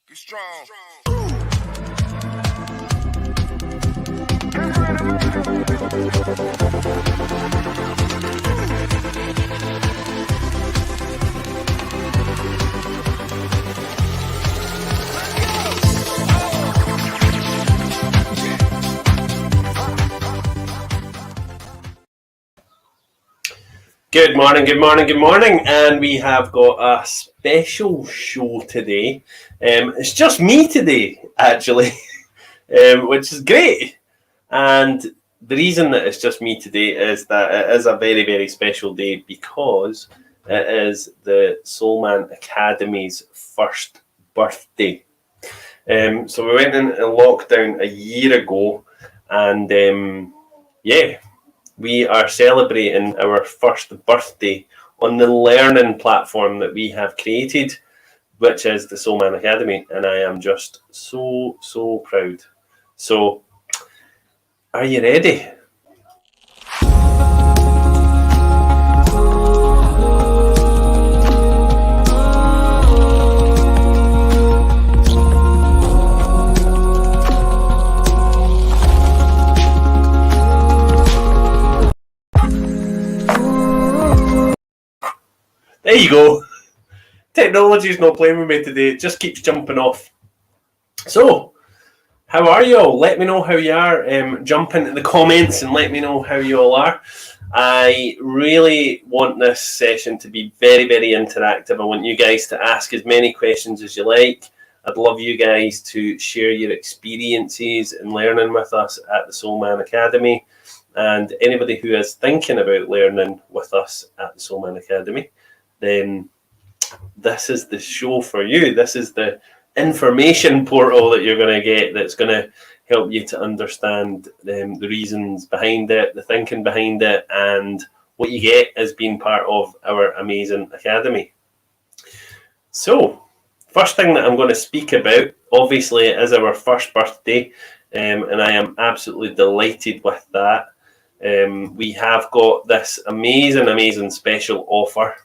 Be strong. Good morning, good morning, good morning, and we have got a special show today. It's just me today, actually, which is great. And the reason that it's just me today is that it is a very, very special day because it is the Soulman Academy's first birthday. So we went into lockdown a year ago, and we are celebrating our first birthday on the learning platform that we have created, which is the Soulman Academy, and I am just so proud. So, are you ready? There you go. Technology's not playing with me today. It just keeps jumping off. So, how are you all? Let me know how you are. Jump into the comments and let me know how you all are. I really want this session to be very, very interactive. I want you guys to ask as many questions as you like. I'd love you guys to share your experiences in learning with us at the Soulman Academy. And anybody who is thinking about learning with us at the Soulman Academy, then this is the show for you. This is the information portal that you're going to get that's going to help you to understand the reasons behind it, the thinking behind it, and what you get as being part of our amazing academy. So, first thing that I'm going to speak about, obviously, is our first birthday, and I am absolutely delighted with that. We have got this amazing special offer.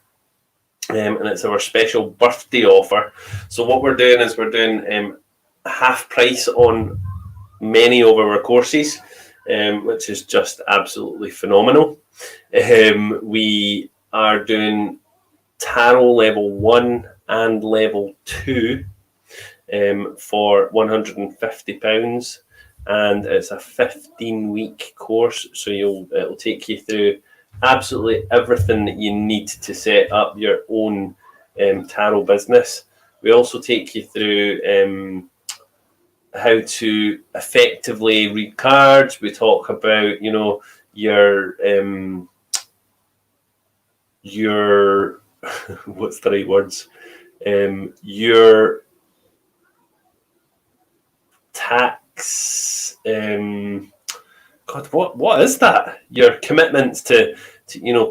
And it's our special birthday offer. So what we're doing is we're doing half price on many of our courses, which is just absolutely phenomenal. We are doing Tarot level 1 and level 2 for £150, and it's a 15-week course. So it'll take you through absolutely everything that you need to set up your own tarot business. We also take you through how to effectively read cards. We talk about, your what's the right words? Your tax. God, what is that? Your commitments to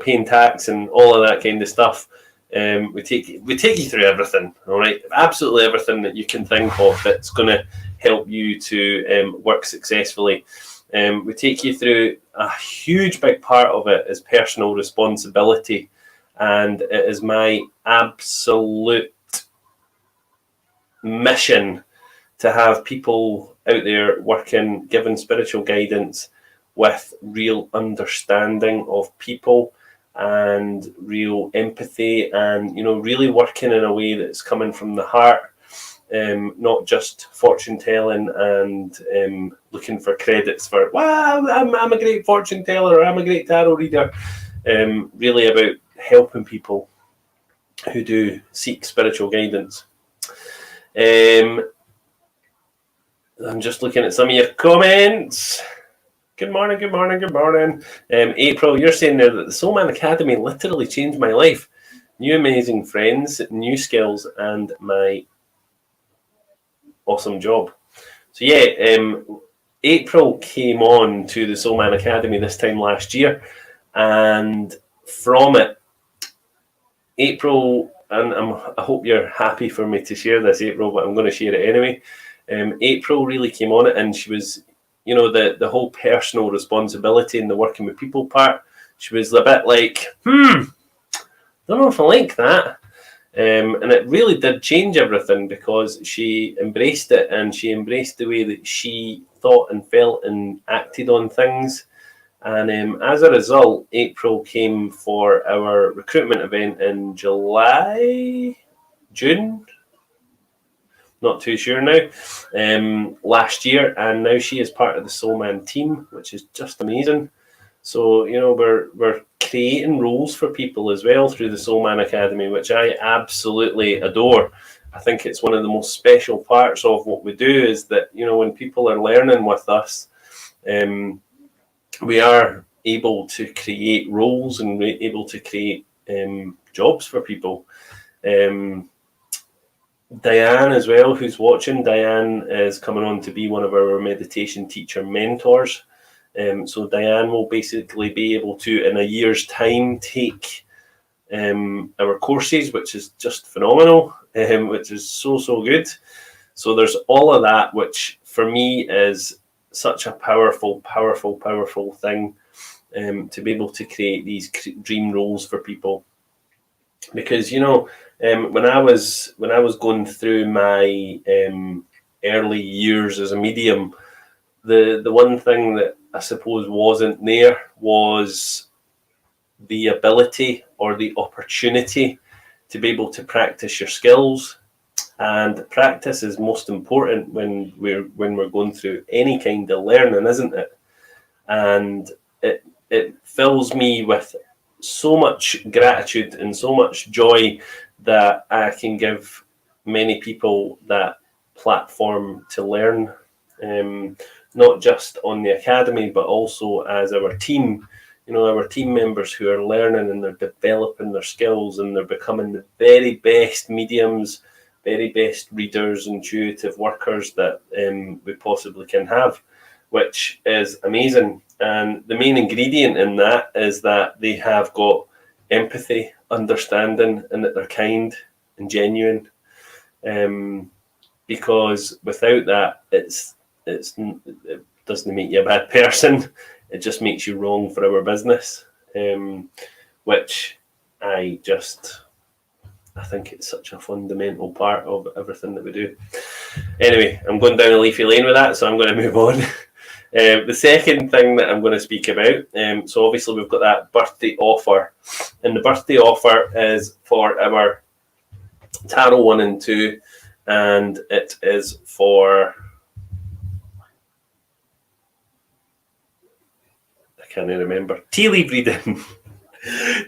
paying tax and all of that kind of stuff. We take you through everything, all right? Absolutely everything that you can think of that's going to help you to work successfully. We take you through a huge big part of it is personal responsibility, and it is my absolute mission to have people out there working, giving spiritual guidance with real understanding of people and real empathy, and really working in a way that's coming from the heart, not just fortune telling and looking for credits for, well, I'm a great fortune teller or I'm a great tarot reader. Really about helping people who do seek spiritual guidance. I'm just looking at some of your comments. Good morning. April, you're saying there that the Soulman Academy literally changed my life. New amazing friends, new skills, and my awesome job. So April came on to the Soulman Academy this time last year, and from it, April, and I hope you're happy for me to share this, April, but I'm going to share it anyway. April really came on it, and she was, the whole personal responsibility and the working with people part. She was a bit like, don't know if I like that. And it really did change everything, because she embraced it, and she embraced the way that she thought and felt and acted on things. And as a result, April came for our recruitment event in June, not too sure now, last year. And now she is part of the Soul Man team, which is just amazing. So, we're creating roles for people as well through the Soul Man Academy, which I absolutely adore. I think it's one of the most special parts of what we do, is that, when people are learning with us, we are able to create roles, and we're able to create jobs for people. Diane as well, who's watching, Diane is coming on to be one of our meditation teacher mentors. So Diane will basically be able to, in a year's time, take our courses, which is just phenomenal, which is so good. So there's all of that, which for me is such a powerful thing, to be able to create these dream roles for people. Because when I was going through my early years as a medium, the one thing that I suppose wasn't there was the ability or the opportunity to be able to practice your skills. And practice is most important when we're going through any kind of learning, isn't it? And it fills me with so much gratitude and so much joy that I can give many people that platform to learn, not just on the academy, but also as our team. Our team members who are learning, and they're developing their skills, and they're becoming the very best mediums, very best readers, intuitive workers that we possibly can have, which is amazing. And the main ingredient in that is that they have got empathy, understanding, and that they're kind and genuine. Because without that, it doesn't make you a bad person. It just makes you wrong for our business, which I think it's such a fundamental part of everything that we do. Anyway, I'm going down a leafy lane with that, so I'm going to move on. The second thing that I'm going to speak about, so obviously we've got that birthday offer, and the birthday offer is for our Tarot 1 and 2, and it is for, I can't remember, tea leaf reading.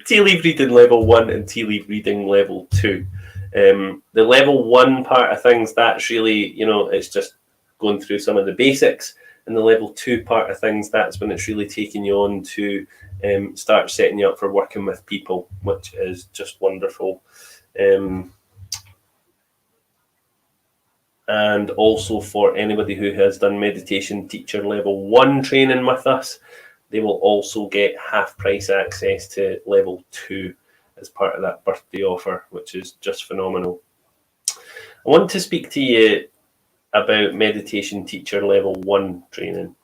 Tea leaf reading level 1 and tea leaf reading level 2. The level 1 part of things, that's really, it's just going through some of the basics. And the level 2 part of things, that's when it's really taking you on to start setting you up for working with people, which is just wonderful. And also for anybody who has done meditation teacher level 1 training with us, they will also get half price access to level 2 as part of that birthday offer, which is just phenomenal. I want to speak to you about meditation teacher level 1 training.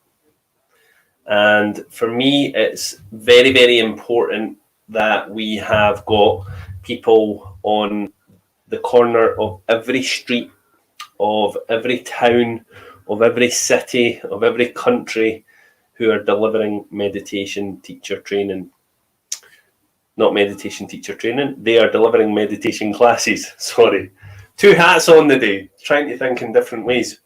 And for me, it's very, very important that we have got people on the corner of every street, of every town, of every city, of every country, who are delivering meditation teacher training. Not meditation teacher training, they are delivering meditation classes. Sorry. 2 hats on the day, trying to think in different ways.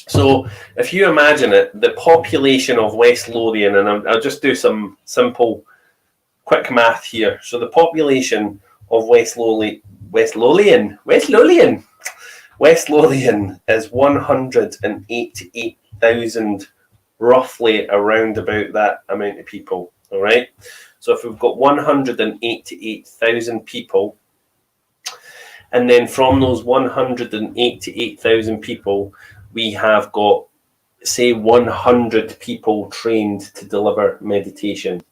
So if you imagine it, the population of West Lothian, and I'll just do some simple, quick math here. So the population of West Lothian is 188,000, roughly around about that amount of people. All right. So if we've got 188,000 people, and then from those 188,000 people, we have got, say, 100 people trained to deliver meditation.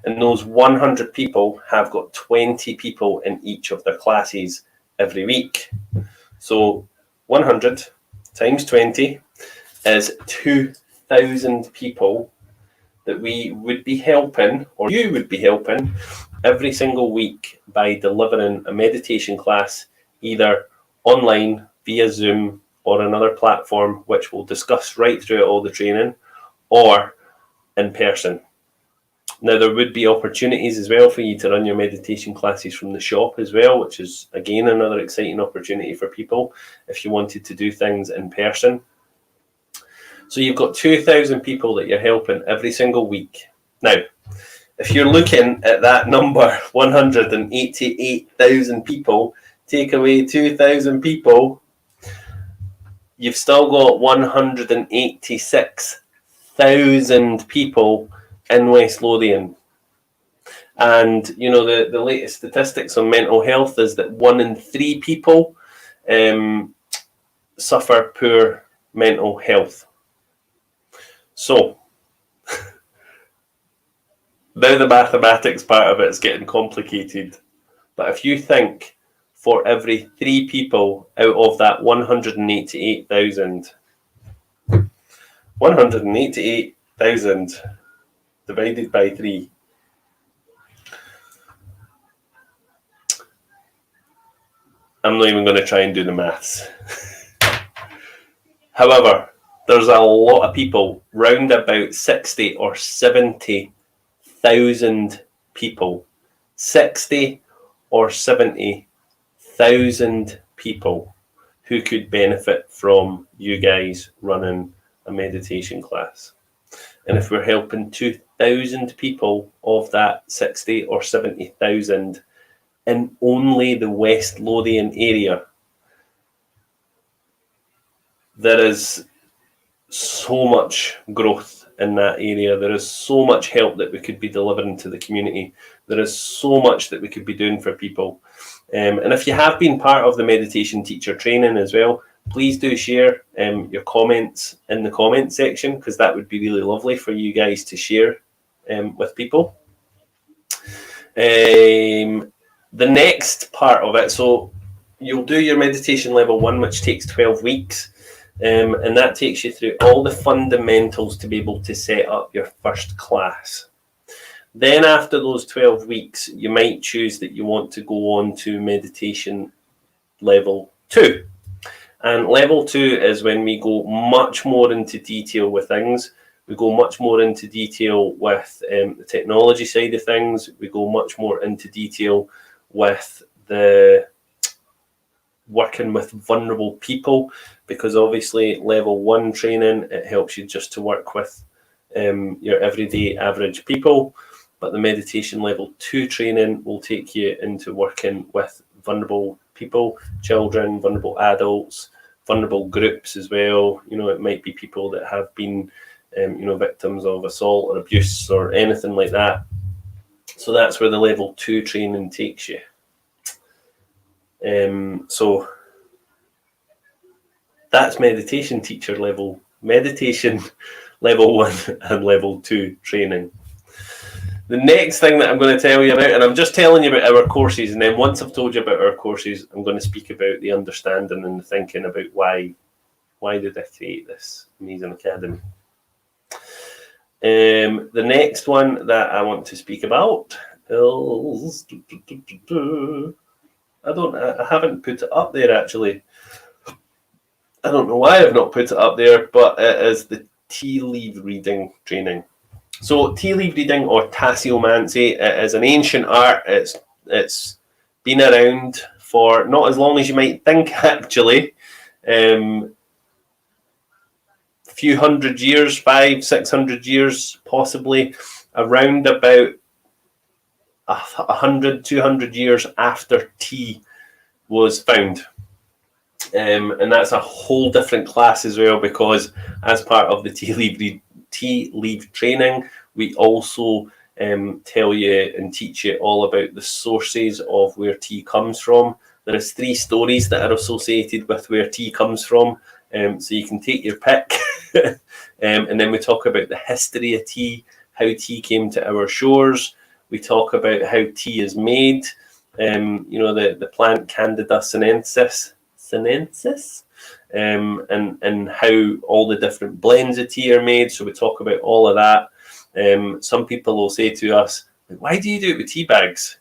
And those 100 people have got 20 people in each of their classes every week. So 100 times 20 is 2,000 people that we would be helping, or you would be helping, every single week by delivering a meditation class, either online, via Zoom, or another platform, which we'll discuss right throughout all the training, or in person. Now, there would be opportunities as well for you to run your meditation classes from the shop as well, which is, again, another exciting opportunity for people if you wanted to do things in person. So you've got 2,000 people that you're helping every single week. Now, if you're looking at that number, 188,000 people, take away 2,000 people, you've still got 186,000 people in West Lothian. And, you know, the latest statistics on mental health is that 1 in 3 people suffer poor mental health. So, now the mathematics part of it is getting complicated. But if you think for every 3 people out of that 188,000, 188,000 divided by 3. I'm not even going to try and do the maths. However, there's a lot of people, round about 60 or 70,000 people, 60 or 70,000 people who could benefit from you guys running a meditation class. And if we're helping 2,000 people of that 60 or 70,000 in only the West Lothian area, there is so much growth in that area. There is so much help that we could be delivering to the community. There is so much that we could be doing for people. And if you have been part of the meditation teacher training as well, please do share your comments in the comment section, because that would be really lovely for you guys to share with people. The next part of it, so you'll do your meditation level 1, which takes 12 weeks. And that takes you through all the fundamentals to be able to set up your first class. Then after those 12 weeks, you might choose that you want to go on to meditation level 2. And level 2 is when we go much more into detail with things. We go much more into detail with the technology side of things. We go much more into detail with the working with vulnerable people, because obviously level 1 training, it helps you just to work with your everyday average people, but the meditation level 2 training will take you into working with vulnerable people, children, vulnerable adults, vulnerable groups as well. You know, it might be people that have been victims of assault or abuse or anything like that. So that's where the level 2 training takes you. So that's meditation level 1 and level 2 training. The next thing that I'm going to tell you about, and I'm just telling you about our courses, and then once I've told you about our courses, I'm going to speak about the understanding and the thinking about why did I create this amazing academy. The next one that I want to speak about is, I haven't put it up there actually. I don't know why I've not put it up there, but it is the tea leaf reading training. So tea leaf reading, or tasseomancy, it is an ancient art. It's been around for not as long as you might think actually. Few hundred years, 500-600 years possibly, around about 100-200 years after tea was found. And that's a whole different class as well, because as part of the tea leaf training, we also tell you and teach you all about the sources of where tea comes from. There is 3 stories that are associated with where tea comes from, so you can take your pick. And then we talk about the history of tea, how tea came to our shores. We talk about how tea is made, the plant Candida sinensis, and how all the different blends of tea are made. So we talk about all of that. Some people will say to us, why do you do it with tea bags?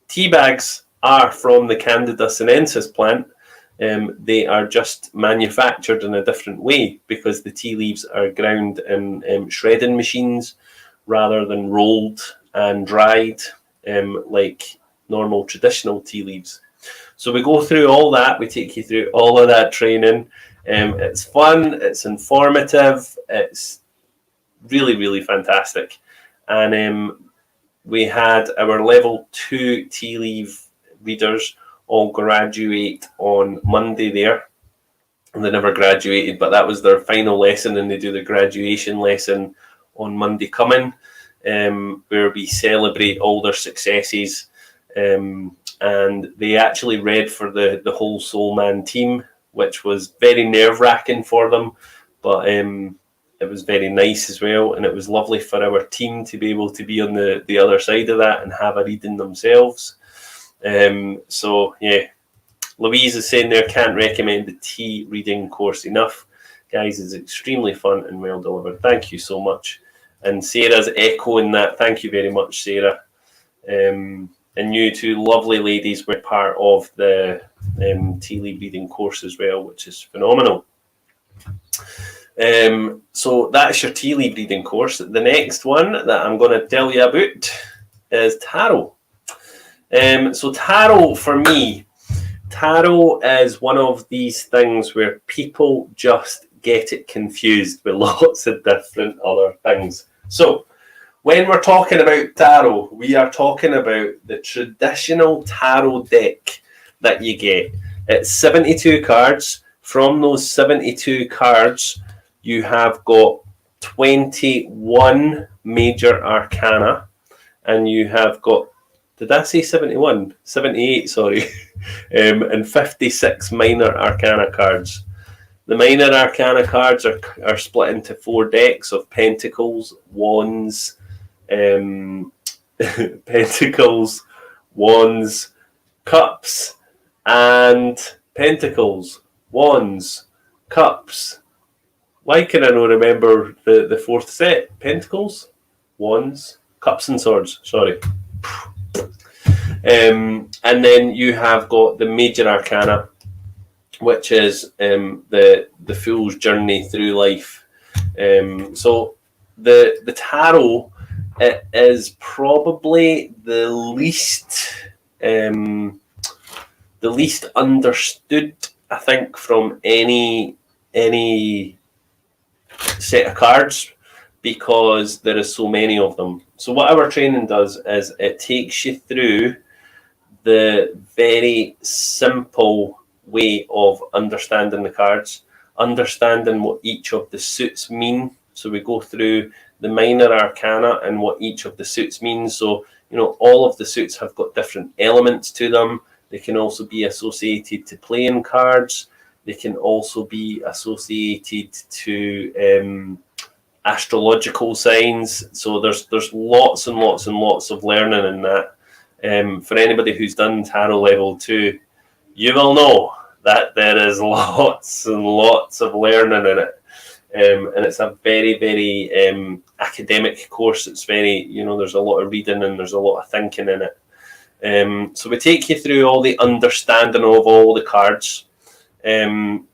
Tea bags are from the Candida sinensis plant. They are just manufactured in a different way because the tea leaves are ground in shredding machines rather than rolled and dried like normal traditional tea leaves. So we go through all that. We take you through all of that training. It's fun. It's informative. It's really, really fantastic. And we had our level 2 tea leaf readers all graduate on Monday there. And they never graduated, but that was their final lesson, and they do the graduation lesson on Monday coming, where we celebrate all their successes. And they actually read for the whole Soul Man team, which was very nerve-wracking for them, but it was very nice as well, and it was lovely for our team to be able to be on the other side of that and have a reading themselves. So yeah, Louise is saying there, can't recommend the tea reading course enough. Guys, it's extremely fun and well delivered. Thank you so much. And Sarah's echoing that. Thank you very much, Sarah. And you two lovely ladies were part of the tea leaf reading course as well, which is phenomenal. So that's your tea leaf reading course. The next one that I'm going to tell you about is tarot. So tarot, for me, tarot is one of these things where people just get it confused with lots of different other things. So when we're talking about tarot, we are talking about the traditional tarot deck that you get. It's 72 cards. From those 72 cards, you have got 21 major arcana, and you have got, did I say 71? 78, sorry. And 56 minor arcana cards. The minor arcana cards are split into 4 decks of pentacles, wands, pentacles, wands, cups, and pentacles, wands, cups. Why can I not remember the 4th set? Pentacles, wands, cups, and swords. Sorry. And then you have got the major arcana, which is the fool's journey through life. So the tarot, it is probably the least understood, I think, from any set of cards, because there is so many of them. So what our training does is it takes you through the very simple way of understanding the cards, understanding what each of the suits mean. So we go through the minor arcana and what each of the suits means. So, you know, all of the suits have got different elements to them. They can also be associated to playing cards. They can also be associated to astrological signs. So there's lots and lots and lots of learning in that. For anybody who's done tarot level 2, you will know that there is lots and lots of learning in it. And it's a very, very academic course. It's very, you know, there's a lot of reading and there's a lot of thinking in it. So we take you through all the understanding of all the cards in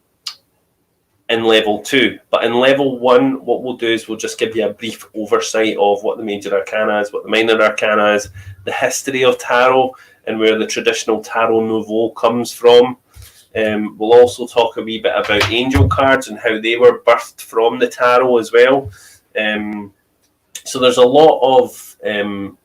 level 2. But in level 1, what we'll do is we'll just give you a brief oversight of what the major arcana is, what the minor arcana is, the history of tarot, and where the traditional tarot nouveau comes from. We'll also talk a wee bit about angel cards and how they were birthed from the tarot as well. So there's a lot of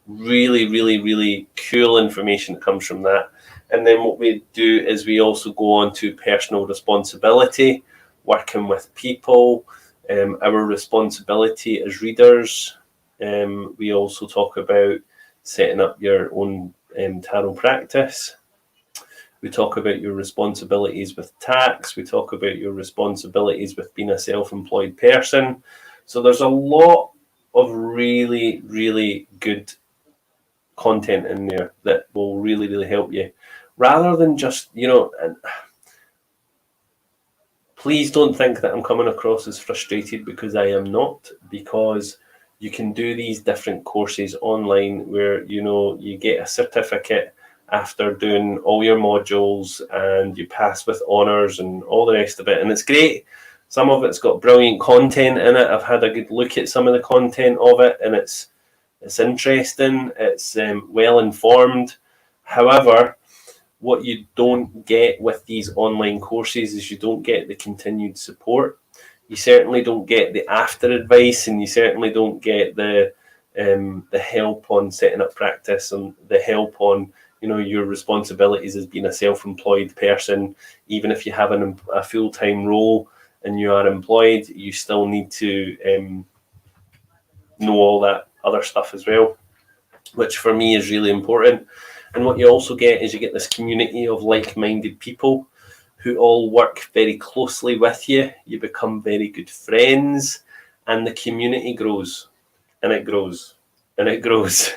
really, really, really cool information that comes from that. And then what we do is we also go on to personal responsibility, working with people, our responsibility as readers. We also talk about setting up your own tarot practice. We talk about your responsibilities with tax. We talk about your responsibilities with being a self-employed person. So there's a lot of really, really good content in there that will really, really help you. Rather than just, you know, and please don't think that I'm coming across as frustrated, because I am not, because you can do these different courses online where, you get a certificate after doing all your modules and you pass with honours and all the rest of it. And it's great. Some of it's got brilliant content in it. I've had a good look at some of the content of it, and it's interesting. It's well informed. However, what you don't get with these online courses is you don't get the continued support. You certainly don't get the after advice, and you certainly don't get the help on setting up practice and the help on your responsibilities as being a self-employed person. Even if you have a full-time role and you are employed, you still need to know all that other stuff as well, which for me is really important. And what you also get is you get this community of like-minded people who all work very closely with you. You become very good friends, and the community grows, and it grows, and it grows.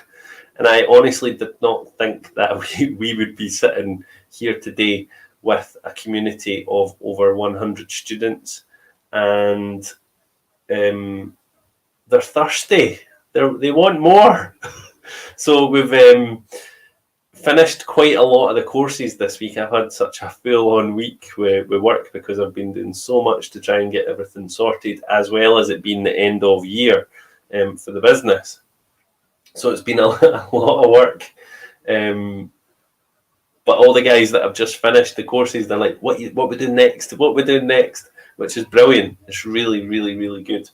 And I honestly did not think that we would be sitting here today with a community of over 100 students, and they're thirsty. They want more. So we've finished quite a lot of the courses this week. I've had such a full-on week with work because I've been doing so much to try and get everything sorted, as well as it being the end of year for the business. So it's been a lot of work. But all the guys that have just finished the courses, they're like, what we do next? What we do next? Which is brilliant. It's really, really, really good.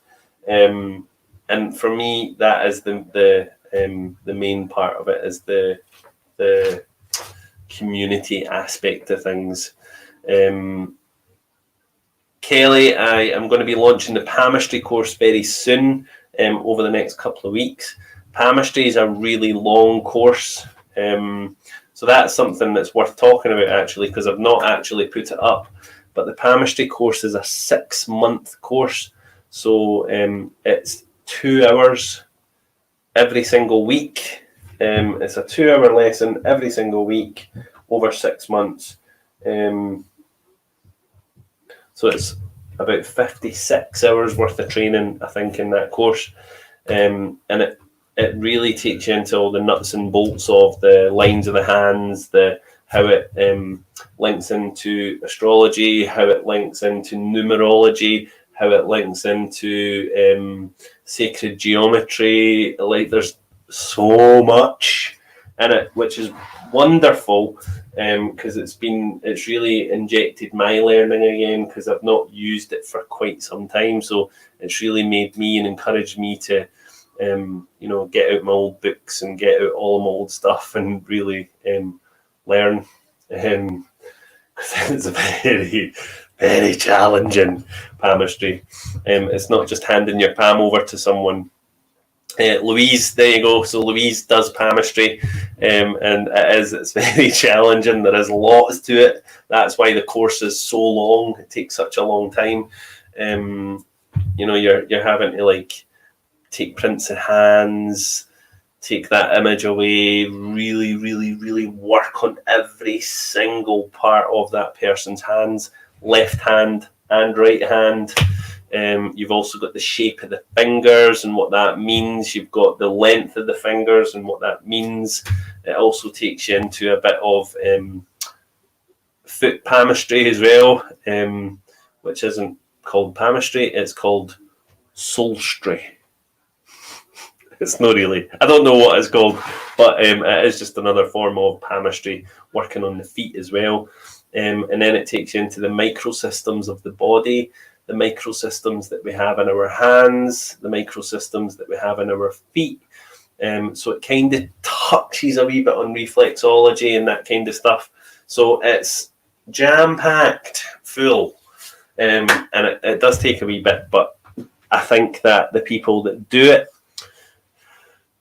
And for me, that is the main part of it, is the community aspect of things. Kelly, I am going to be launching the Palmistry course very soon, over the next couple of weeks. Palmistry is a really long course, so that's something that's worth talking about, actually, because I've not actually put it up. But the Palmistry course is a 6-month course, so it's 2 hours every single week. It's a 2-hour lesson every single week over 6 months. So it's about 56 hours worth of training, I think, in that course. And it really takes you into all the nuts and bolts of the lines of the hands, how it links into astrology, how it links into numerology, how it links into sacred geometry. Like, there's so much in it, which is wonderful, because it's really injected my learning again, because I've not used it for quite some time. So it's really made me and encouraged me to get out my old books and get out all my old stuff and really learn. It's very, very challenging, palmistry. It's not just handing your palm over to someone. Louise, there you go. So Louise does palmistry, and it's very challenging. There is lots to it. That's why the course is so long. It takes such a long time. You're having to take prints of hands, take that image away, really, really, really work on every single part of that person's hands, left hand and right hand. You've also got the shape of the fingers and what that means. You've got the length of the fingers and what that means. It also takes you into a bit of foot palmistry as well, which isn't called palmistry, it's called soulstry. It's not really. I don't know what it's called, but it is just another form of palmistry, working on the feet as well. And then it takes you into the microsystems of the body, the microsystems that we have in our hands, the microsystems that we have in our feet. So it kind of touches a wee bit on reflexology and that kind of stuff. So it's jam-packed, full. And it does take a wee bit, but I think that the people that do it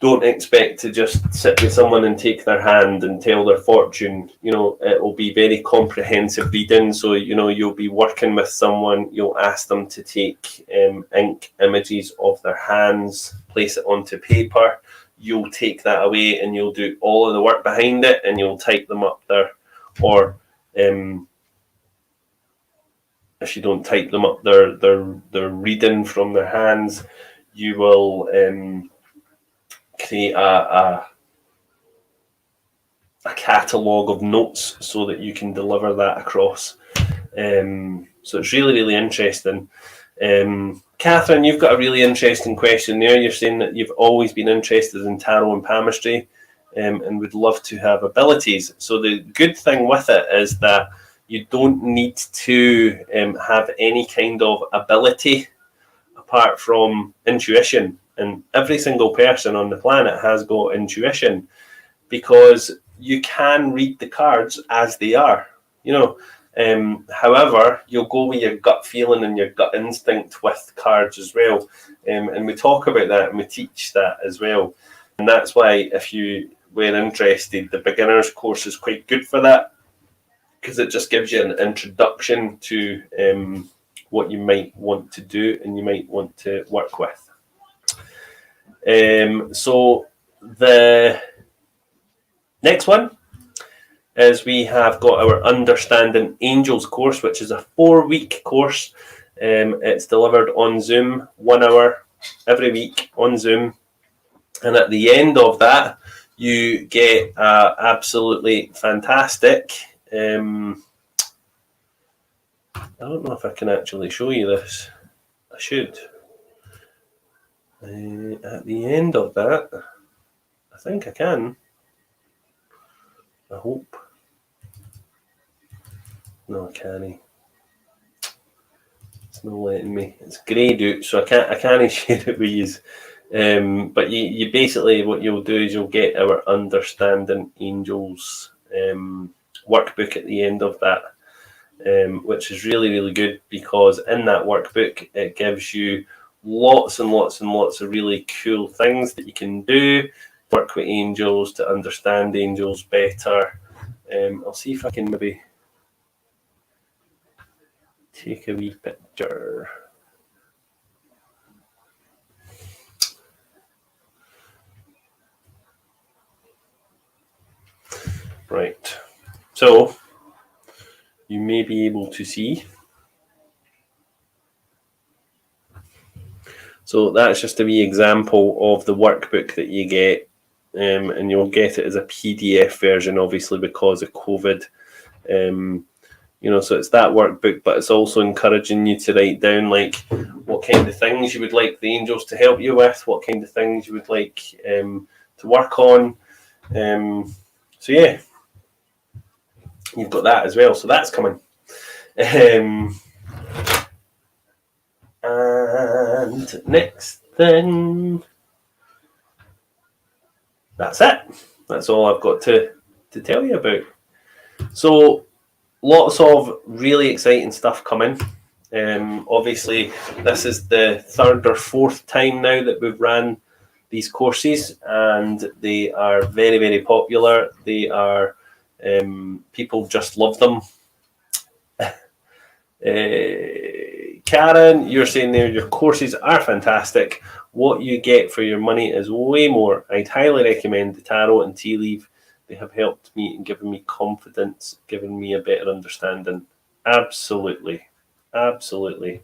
don't expect to just sit with someone and take their hand and tell their fortune. It will be very comprehensive reading. So, you'll be working with someone, you'll ask them to take ink images of their hands, place it onto paper. You'll take that away and you'll do all of the work behind it, and you'll type them up there. Or if you don't type them up, they're reading from their hands. you will create a catalogue of notes so that you can deliver that across. So it's really, really interesting. Catherine, you've got a really interesting question there. You're saying that you've always been interested in tarot and palmistry and would love to have abilities. So the good thing with it is that you don't need to have any kind of ability apart from intuition. And every single person on the planet has got intuition, because you can read the cards as they are, you know. However, you'll go with your gut feeling and your gut instinct with cards as well. And we talk about that and we teach that as well. And that's why, if you were interested, the beginner's course is quite good for that, because it just gives you an introduction to what you might want to do and you might want to work with. So the next one is we have got our Understanding Angels course, which is a 4-week course. It's delivered on Zoom, 1 hour every week on Zoom. And at the end of that, you get absolutely fantastic. I don't know if I can actually show you this. I should. At the end of that, I think I can. I hope. No, I can't. It's not letting me. It's greyed out, so I can't share it with you. But you basically, what you'll do is you'll get our Understanding Angels workbook at the end of that, which is really, really good, because in that workbook it gives you lots and lots and lots of really cool things that you can do, work with angels, to understand angels better. I'll see if I can maybe take a wee picture. Right, so you may be able to see. So that's just a wee example of the workbook that you get, and you'll get it as a PDF version, obviously, because of COVID. You know, so it's that workbook, but it's also encouraging you to write down, like, what kind of things you would like the angels to help you with, what kind of things you would like to work on. So yeah, you've got that as well. So that's coming. And next thing, that's it. That's all I've got to tell you about. So lots of really exciting stuff coming. Obviously, this is the 3rd or 4th time now that we've ran these courses, and they are very, very popular. They are, people just love them. Karen, you're saying there your courses are fantastic. What you get for your money is way more. I'd highly recommend the tarot and tea leaf. They have helped me and given me confidence, given me a better understanding. Absolutely. Absolutely.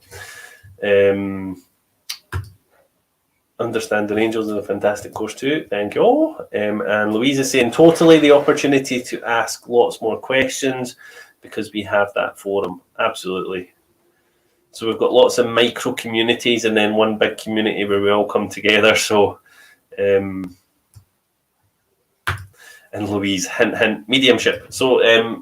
Understanding Angels is a fantastic course too. Thank you all. And Louise is saying, totally the opportunity to ask lots more questions because we have that forum. Absolutely. So we've got lots of micro communities and then one big community where we all come together. So, and Louise, hint, hint, mediumship. So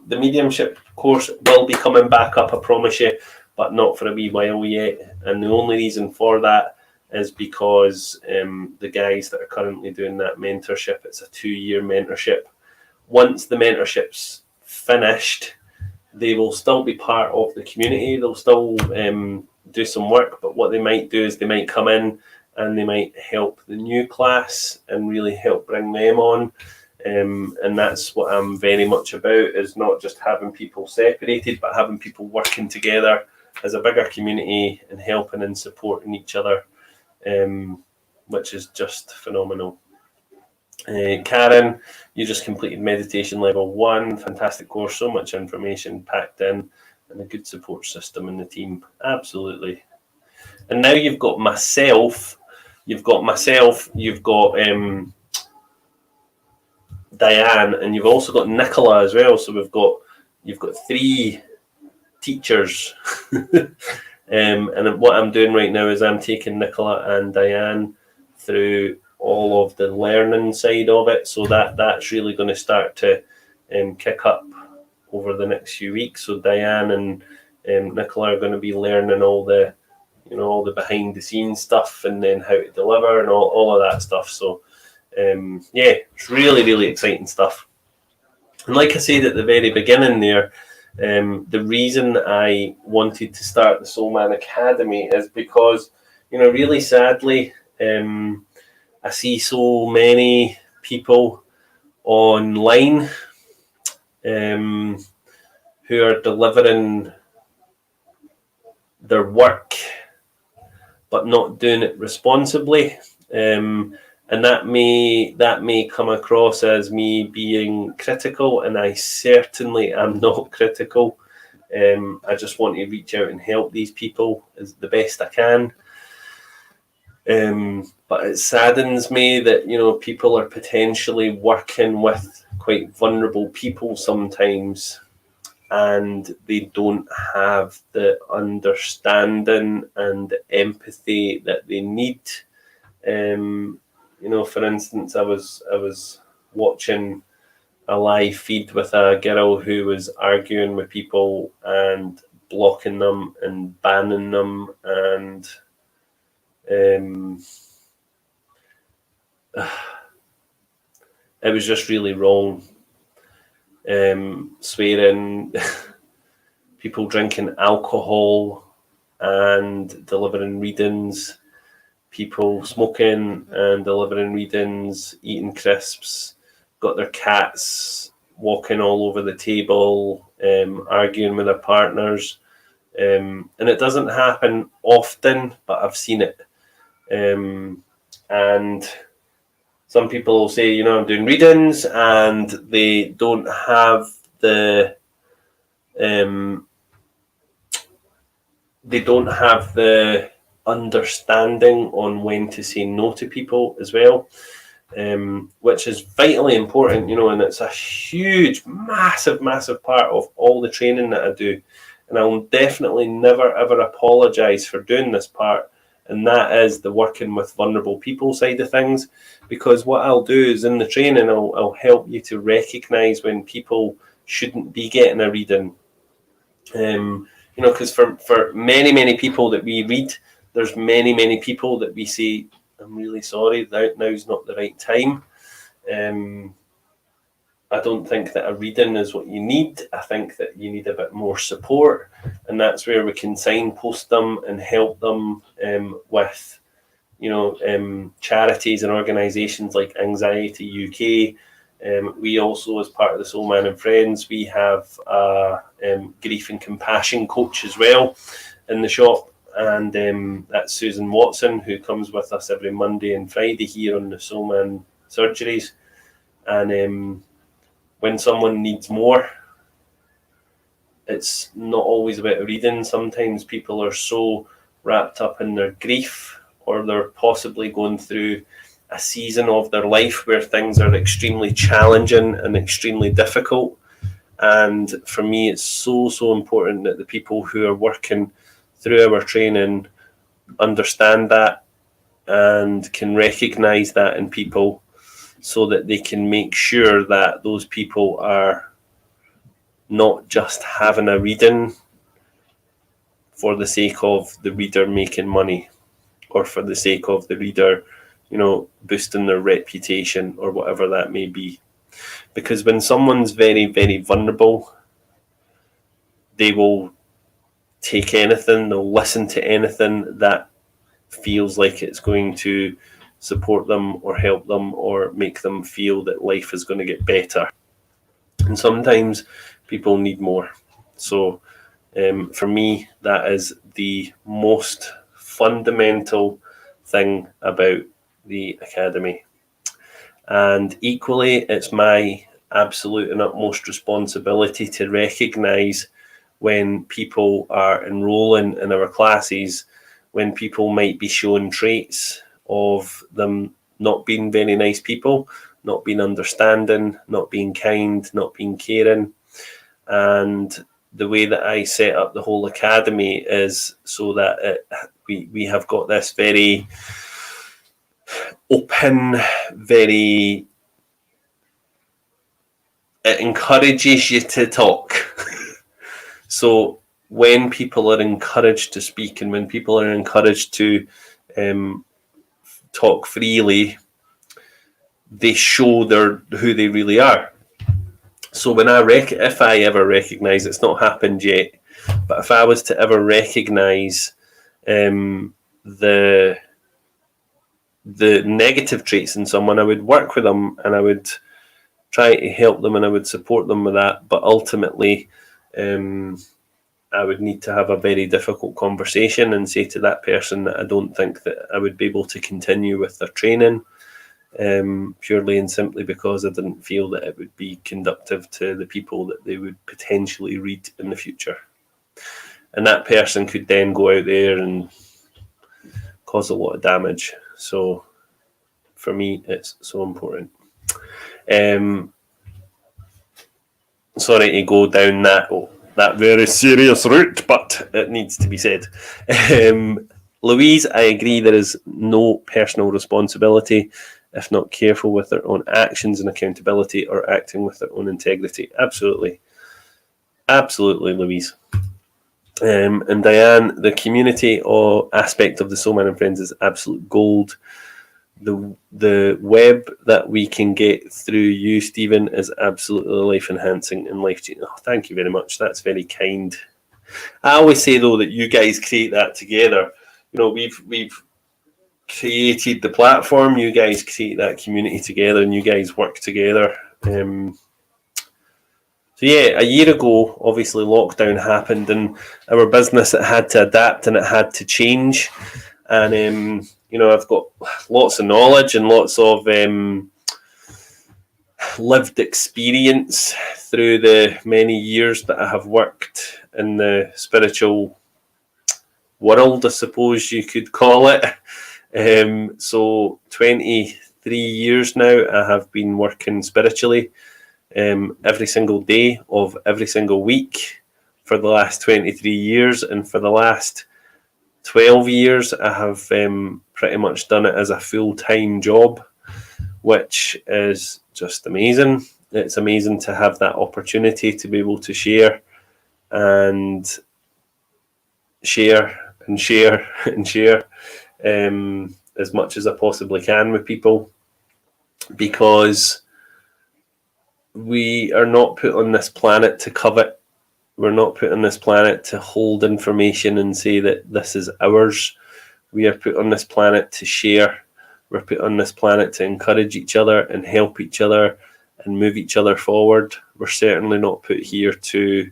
the mediumship course will be coming back up, I promise you, but not for a wee while yet. And the only reason for that is because the guys that are currently doing that mentorship, it's a 2-year mentorship. Once the mentorship's finished, they will still be part of the community. They'll still do some work, but what they might do is they might come in and they might help the new class and really help bring them on. And that's what I'm very much about, is not just having people separated, but having people working together as a bigger community and helping and supporting each other, which is just phenomenal. Karen, you just completed meditation level 1. Fantastic course, so much information packed in and a good support system in the team. Absolutely. And now you've got myself you've got myself, you've got Diane, and you've also got Nicola as well. So you've got 3 teachers. And what I'm doing right now is I'm taking Nicola and Diane through all of the learning side of it. So that's really going to start to kick up over the next few weeks. So Diane and Nicola are going to be learning all the behind the scenes stuff, and then how to deliver and all of that stuff. So it's really, really exciting stuff. And like I said at the very beginning there, the reason I wanted to start the Soul Man Academy is because, really sadly, I see so many people online who are delivering their work but not doing it responsibly, and that may come across as me being critical, and I certainly am not critical. I just want to reach out and help these people as the best I can. But it saddens me that people are potentially working with quite vulnerable people sometimes, and they don't have the understanding and empathy that they need. For instance, I was watching a live feed with a girl who was arguing with people and blocking them and banning them, and it was just really wrong. Swearing, people drinking alcohol and delivering readings, people smoking and delivering readings, eating crisps, got their cats walking all over the table, arguing with their partners. And it doesn't happen often, but I've seen it. And some people will say, I'm doing readings, and they don't have the understanding on when to say no to people as well, which is vitally important, and it's a huge, massive part of all the training that I do. And I will definitely never, ever apologise for doing this part, and that is the working with vulnerable people side of things. Because what I'll do is in the training, I'll help you to recognise when people shouldn't be getting a reading. Because for many people that we read, there's many people that we say, I'm really sorry, now's not the right time. I don't think that a reading is what you need. I think that you need a bit more support, and that's where we can signpost them and help them with charities and organisations like Anxiety UK. We also, as part of the Soul Man and Friends, we have a grief and compassion coach as well in the shop, and that's Susan Watson, who comes with us every Monday and Friday here on the Soul Man Surgeries. And when someone needs more, it's not always about reading. Sometimes people are so wrapped up in their grief, or they're possibly going through a season of their life where things are extremely challenging and extremely difficult. And for me, it's so important that the people who are working through our training understand that and can recognise that in people, so that they can make sure that those people are not just having a reading for the sake of the reader making money, or for the sake of the reader, boosting their reputation or whatever that may be. Because when someone's very, very vulnerable, they will take anything, they'll listen to anything that feels like it's going to support them or help them or make them feel that life is going to get better. And sometimes people need more. So for me, that is the most fundamental thing about the Academy. And equally, it's my absolute and utmost responsibility to recognise when people are enrolling in our classes, when people might be showing traits of them not being very nice people, not being understanding, not being kind, not being caring. And the way that I set up the whole academy is so that we have got this very open, it encourages you to talk. So when people are encouraged to speak and when people are encouraged to talk freely, they show who they really are. So when if I ever recognise, it's not happened yet, but if I was to ever recognise the negative traits in someone, I would work with them and I would try to help them and I would support them with that. But ultimately, I would need to have a very difficult conversation and say to that person that I don't think that I would be able to continue with their training, purely and simply because I didn't feel that it would be conducive to the people that they would potentially read in the future. And that person could then go out there and cause a lot of damage. So for me, it's so important. Sorry to go down that very serious route, but it needs to be said. Louise, I agree there is no personal responsibility if not careful with their own actions and accountability or acting with their own integrity. Absolutely. Absolutely, Louise. And Diane, the community or aspect of the Soul Man and Friends is absolute gold. The web that we can get through you, Stephen, is absolutely life enhancing and life changing. Oh, thank you very much. That's very kind. I always say though that you guys create that together. You know, we've created the platform. You guys create that community together, and you guys work together. So yeah, a year ago, obviously lockdown happened, and our business, it had to adapt and it had to change. And you know, I've got lots of knowledge and lots of lived experience through the many years that I have worked in the spiritual world, I suppose you could call it. So 23 years now I have been working spiritually every single day of every single week for the last 23 years, and for the last 12 years I have pretty much done it as a full-time job, which is just amazing. It's amazing to have that opportunity to be able to share as much as I possibly can with people, because we are not put on this planet to covet. We're not put on this planet to hold information and say that this is ours. We are put on this planet to share. We're put on this planet to encourage each other and help each other and move each other forward. We're certainly not put here to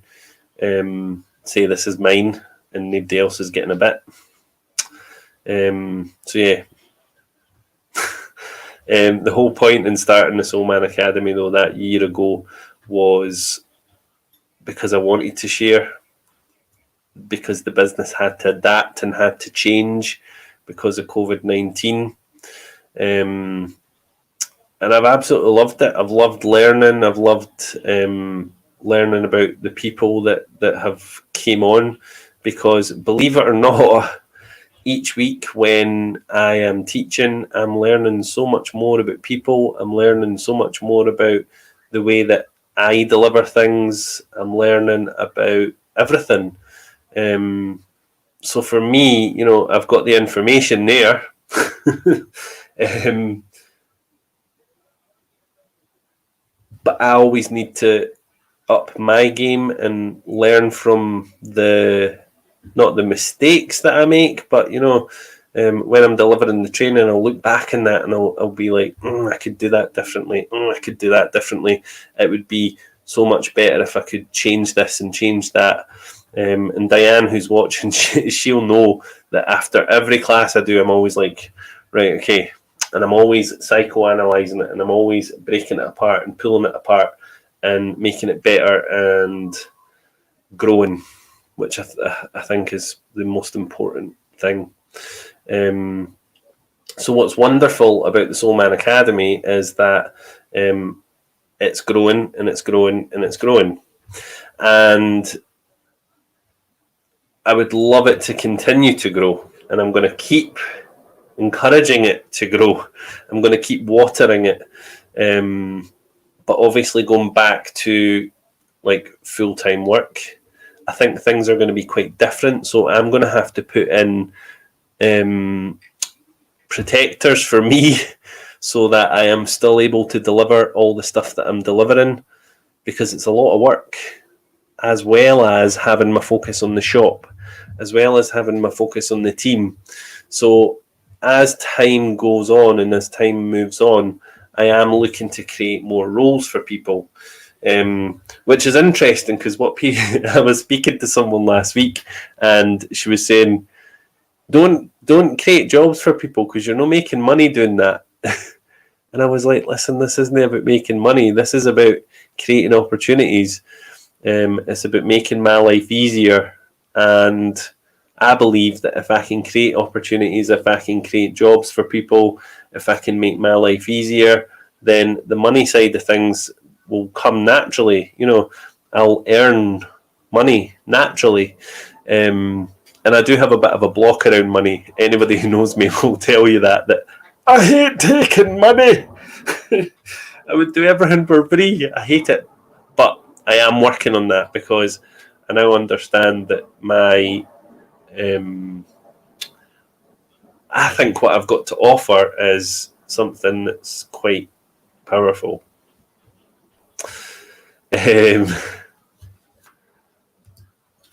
say this is mine and nobody else is getting a bit. So yeah. The whole point in starting the Soul Man Academy though that year ago was because I wanted to share, because the business had to adapt and had to change because of COVID-19. And I've absolutely loved it. I've loved learning. I've loved learning about the people that have came on, because believe it or not, each week when I am teaching, I'm learning so much more about people. I'm learning so much more about the way that I deliver things. I'm learning about everything. So for me, you know, I've got the information there. But I always need to up my game and learn from not the mistakes that I make, but you know, when I'm delivering the training, I'll look back in that and I'll be like, I could do that differently. I could do that differently. It would be so much better if I could change this and change that. And Diane, who's watching, she'll know that after every class I do, I'm always like, right, okay. And I'm always psychoanalyzing it, and I'm always breaking it apart and pulling it apart and making it better and growing, which I think is the most important thing. So what's wonderful about the Soul Man Academy is that it's growing and it's growing and it's growing. And I would love it to continue to grow. And I'm going to keep encouraging it to grow. I'm going to keep watering it. But obviously going back to like full-time work, I think things are going to be quite different. So I'm going to have to put in protectors for me so that I am still able to deliver all the stuff that I'm delivering, because it's a lot of work, as well as having my focus on the shop, as well as having my focus on the team. So as time goes on and as time moves on, I am looking to create more roles for people, which is interesting because I was speaking to someone last week and she was saying, don't create jobs for people because you're not making money doing that. And I was like, listen, this isn't about making money. This is about creating opportunities. It's about making my life easier. And I believe that if I can create opportunities, if I can create jobs for people, if I can make my life easier, then the money side of things will come naturally. You know, I'll earn money naturally. And I do have a bit of a block around money. Anybody who knows me will tell you that I hate taking money. I would do everything for free. I hate it. But I am working on that because I now understand that I think what I've got to offer is something that's quite powerful.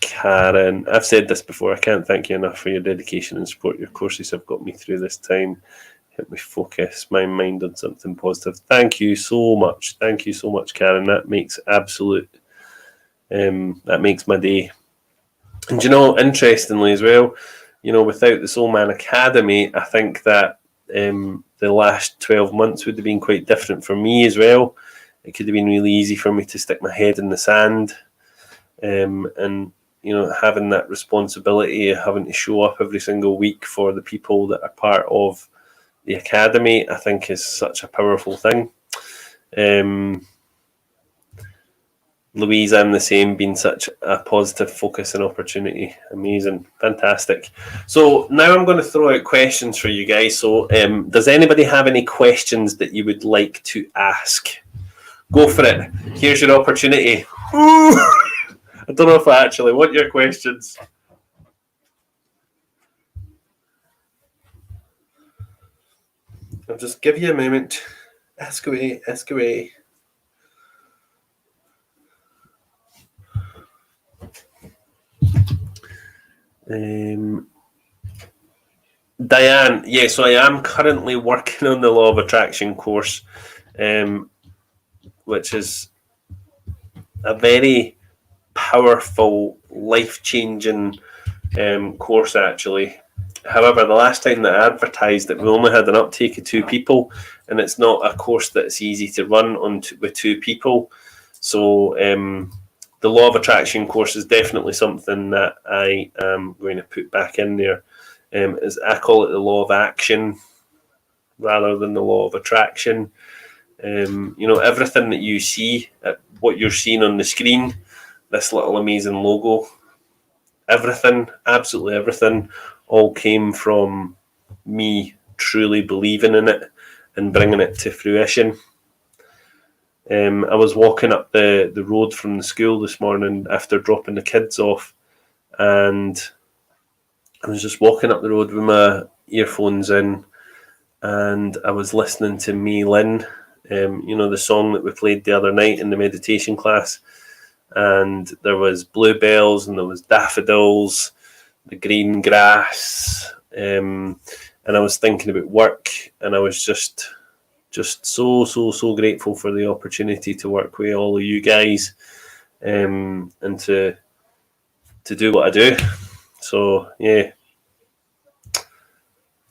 Karen, I've said this before, I can't thank you enough for your dedication and support. Your courses have got me through this time. Help me focus my mind on something positive. Thank you so much. Thank you so much, Karen. That makes that makes my day. And you know, interestingly as well, you know, without the Soul Man Academy, I think that the last 12 months would have been quite different for me as well. It could have been really easy for me to stick my head in the sand, and you know, having that responsibility of having to show up every single week for the people that are part of the academy, I think is such a powerful thing. Louise, I'm the same, been such a positive focus and opportunity. Amazing. Fantastic. So now I'm going to throw out questions for you guys. So does anybody have any questions that you would like to ask? Go for it. Here's your opportunity. I don't know if I actually want your questions. I'll just give you a moment. Ask away, ask away. Diane, yeah, so I am currently working on the Law of Attraction course, which is a very powerful, life-changing course, actually. However, the last time that I advertised it, we only had an uptake of 2 people, and it's not a course that's easy to run with 2 people. So the Law of Attraction course is definitely something that I am going to put back in there. I call it the Law of Action rather than the Law of Attraction. You know, everything that you see, what you're seeing on the screen, this little amazing logo, everything, absolutely everything, all came from me truly believing in it and bringing it to fruition. I was walking up the road from the school this morning after dropping the kids off, and I was just walking up the road with my earphones in, and I was listening to Me Lynn, you know, the song that we played the other night in the meditation class. And there was bluebells and there was daffodils, the green grass, and I was thinking about work, and I was just so grateful for the opportunity to work with all of you guys, and to do what I do. So yeah,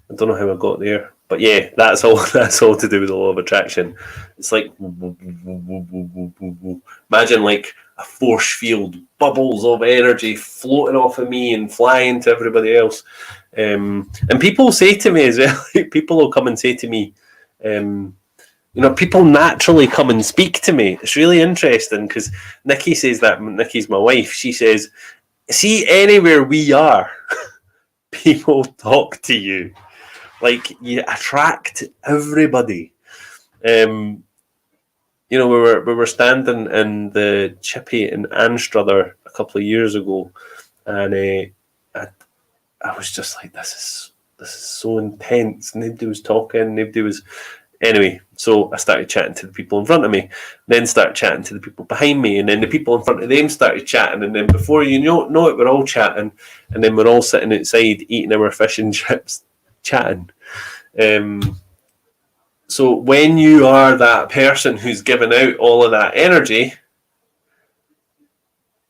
I don't know how I got there, but yeah, that's all. That's all to do with the law of attraction. It's like imagine like a force field, bubbles of energy floating off of me and flying to everybody else. And people say to me as well. People will come and say to me, people naturally come and speak to me. It's really interesting because Nikki says that. Nikki's my wife. She says, "See, anywhere we are, people talk to you." Like, you attract everybody. We were standing in the Chippy in Anstruther a couple of years ago, and I was just like, this is so intense. Nobody was talking. Anyway. So I started chatting to the people in front of me, then started chatting to the people behind me, and then the people in front of them started chatting, and then before you know it, we're all chatting, and then we're all sitting outside eating our fish and chips, chatting. So when you are that person who's giving out all of that energy,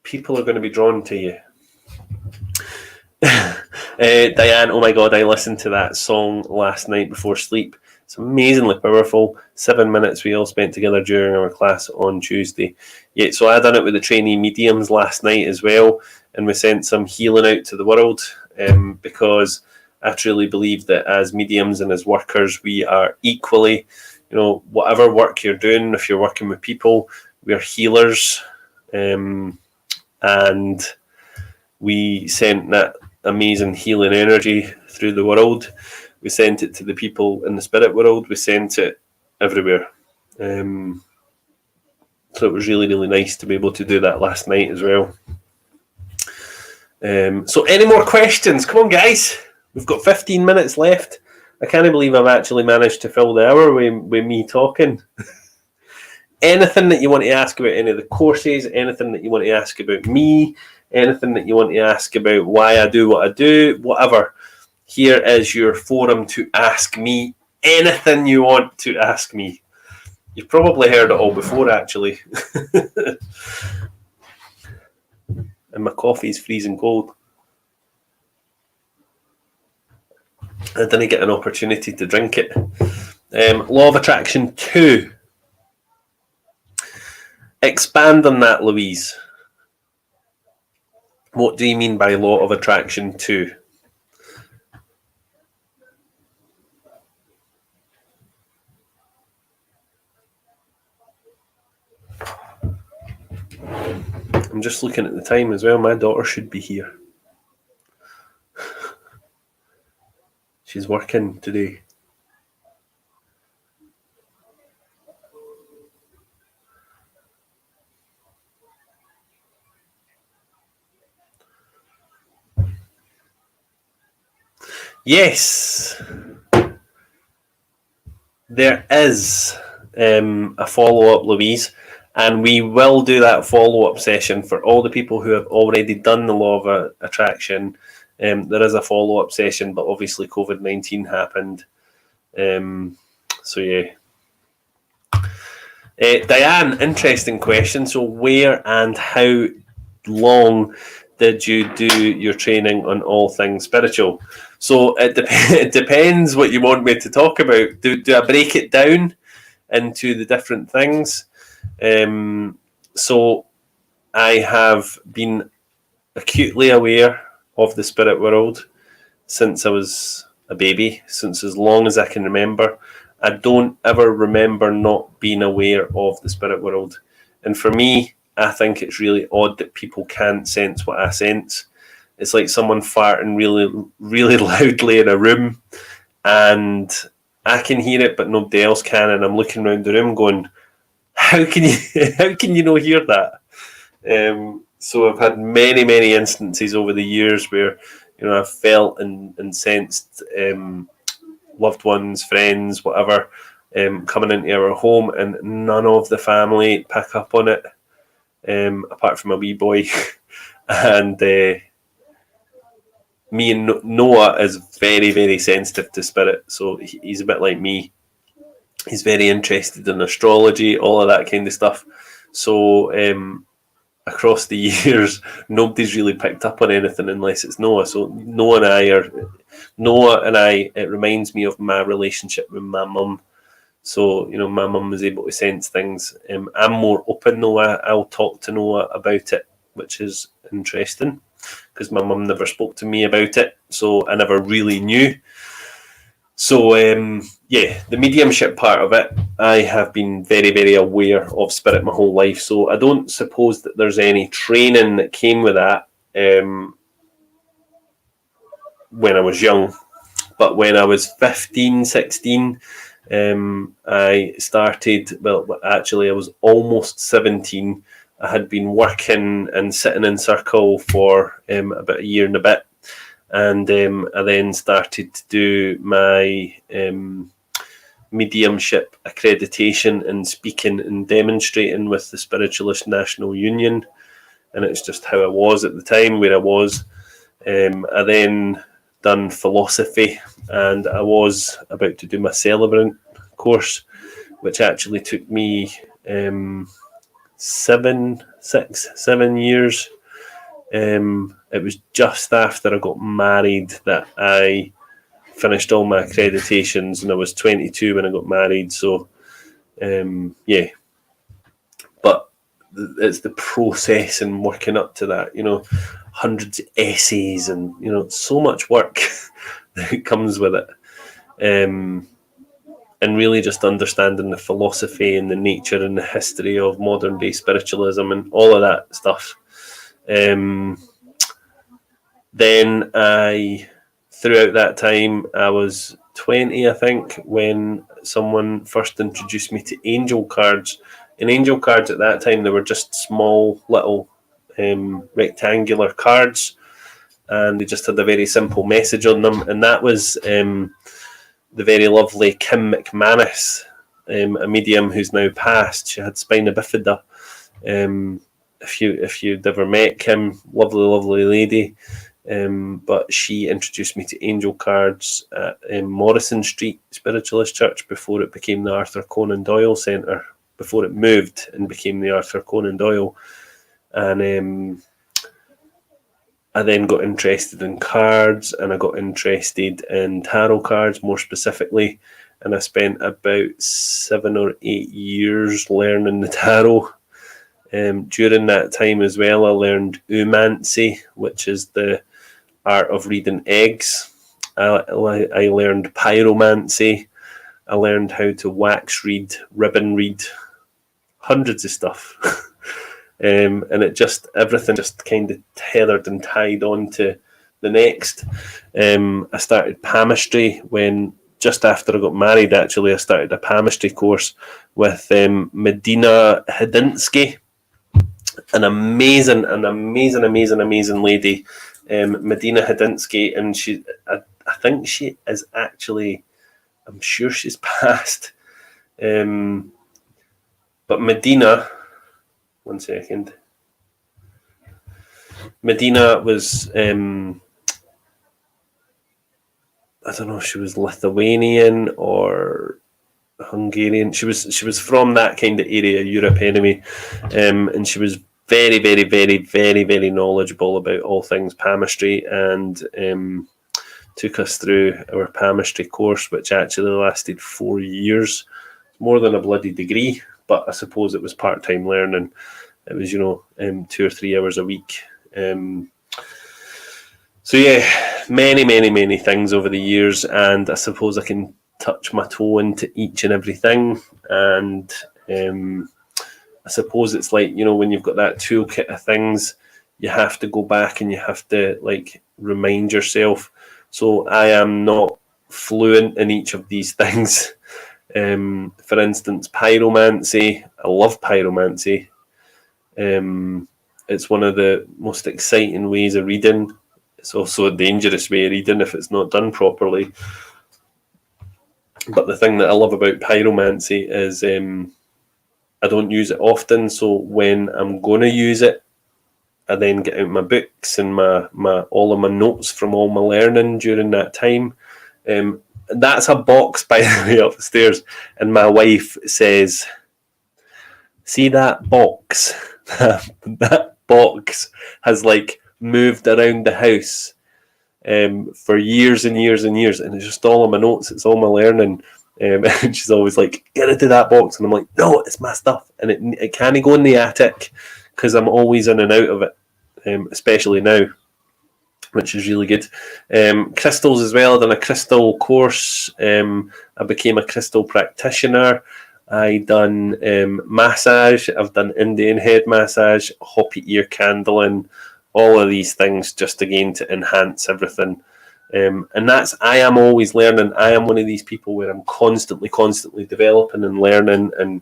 people are going to be drawn to you. Diane, oh my God, I listened to that song last night before sleep. It's amazingly powerful. 7 minutes we all spent together during our class on Tuesday. Yeah, so I done it with the trainee mediums last night as well, and we sent some healing out to the world, because I truly believe that as mediums and as workers, we are equally, whatever work you're doing, if you're working with people, we're healers, and we sent that amazing healing energy through the world. We sent it to the people in the spirit world. We sent it everywhere. So it was really, really nice to be able to do that last night as well. So any more questions? Come on, guys. We've got 15 minutes left. I can't believe I've actually managed to fill the hour with me talking. Anything that you want to ask about any of the courses, anything that you want to ask about me, anything that you want to ask about why I do what I do, whatever. Here is your forum to ask me anything you want to ask me. You've probably heard it all before, actually. And my coffee's freezing cold. I didn't get an opportunity to drink it. Law of Attraction 2. Expand on that, Louise. What do you mean by Law of Attraction 2? I'm just looking at the time as well. My daughter should be here. She's working today. Yes, there is a follow-up, Louise, and we will do that follow-up session for all the people who have already done the Law of Attraction. There is a follow-up session, but obviously COVID-19 happened. So yeah. Diane, interesting question. So where and how long did you do your training on all things spiritual? So it depends what you want me to talk about. Do I break it down into the different things? So I have been acutely aware of the spirit world since I was a baby, since as long as I can remember. I don't ever remember not being aware of the spirit world. And for me, I think it's really odd that people can't sense what I sense. It's like someone farting really, really loudly in a room, and I can hear it, but nobody else can. And I'm looking around the room going, how can you not hear that? So I've had many, many instances over the years where, I've felt and sensed loved ones, friends, whatever, coming into our home, and none of the family pick up on it, apart from a wee boy. And me and Noah is very, very sensitive to spirit, so he's a bit like me. He's very interested in astrology, all of that kind of stuff. So across the years, nobody's really picked up on anything unless it's Noah. So Noah and I, it reminds me of my relationship with my mum. So, my mum was able to sense things. I'm more open, Noah. I'll talk to Noah about it, which is interesting because my mum never spoke to me about it. So I never really knew. So, the mediumship part of it, I have been very, very aware of spirit my whole life. So I don't suppose that there's any training that came with that when I was young. But when I was 15, 16, I started, I was almost 17. I had been working and sitting in circle for about a year and a bit. And I then started to do my mediumship accreditation and speaking and demonstrating with the Spiritualist National Union. And it's just how I was at the time, where I was. I then done philosophy, and I was about to do my Celebrant course, which actually took me 7 years. It was just after I got married that I finished all my accreditations, and I was 22 when I got married. So, but it's the process and working up to that, hundreds of essays and, so much work that comes with it. And really just understanding the philosophy and the nature and the history of modern day spiritualism and all of that stuff. Then throughout that time, I was 20, I think, when someone first introduced me to angel cards. And angel cards at that time, they were just small little rectangular cards, and they just had a very simple message on them. And that was the very lovely Kim McManus, a medium who's now passed. She had spina bifida. If you'd ever met Kim, lovely lady. But she introduced me to angel cards at Morrison Street Spiritualist Church before it became the Arthur Conan Doyle Centre, before it moved and became the Arthur Conan Doyle. And I then got interested in cards, and I got interested in tarot cards more specifically. And I spent about 7 or 8 years learning the tarot. During that time as well, I learned Pyromancy, which is the art of reading eggs. I learned Pyromancy. I learned how to wax read, ribbon read, hundreds of stuff. And everything just kind of tethered and tied on to the next. I started palmistry just after I got married. Actually, I started a palmistry course with Medina Hadinsky, an amazing lady, Medina Hadinsky, and I think she is actually, I'm sure she's passed, but Medina, one second, Medina was, I don't know if she was Lithuanian or Hungarian. She was from that kind of area, Europe anyway, and she was very, very, very, very, very knowledgeable about all things palmistry, and took us through our palmistry course, which actually lasted 4 years, more than a bloody degree, but I suppose it was part-time learning. It was, 2 or 3 hours a week. So yeah, many things over the years, and I suppose I can touch my toe into each and everything. And I suppose it's like, when you've got that toolkit of things, you have to go back and you have to remind yourself. So I am not fluent in each of these things. For instance, pyromancy. I love pyromancy. It's one of the most exciting ways of reading. It's also a dangerous way of reading if it's not done properly. But the thing that I love about pyromancy is I don't use it often. So when I'm going to use it, I then get out my books and my all of my notes from all my learning during that time. That's a box, by the way, upstairs. And my wife says, "See that box? box has like moved around the house for years and years and years, and it's just all of my notes, it's all my learning. And she's always like, get into that box, and I'm like, no, it's my stuff, and it can't go in the attic because I'm always in and out of it, especially now, which is really good. Crystals as well. I've done a crystal course. I became a crystal practitioner. I done massage. I've done Indian head massage, hoppy ear candling, all of these things just again to enhance everything. And I am always learning. I am one of these people where I'm constantly developing and learning, and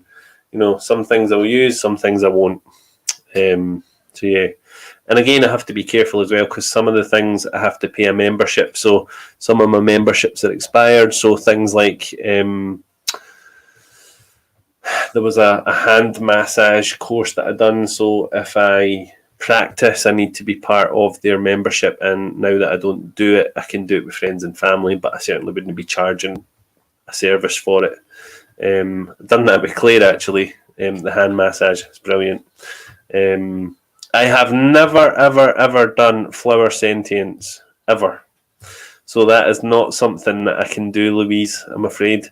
some things I'll use, some things I won't. So yeah. And again, I have to be careful as well, because some of the things I have to pay a membership. So some of my memberships are expired. So things like there was a hand massage course that I done. So if I practice, I need to be part of their membership. And now that I don't do it, I can do it with friends and family, but I certainly wouldn't be charging a service for it. I've done that with Claire, actually. The hand massage is brilliant. I have never, ever done flower sentience, ever. So that is not something that I can do, Louise, I'm afraid.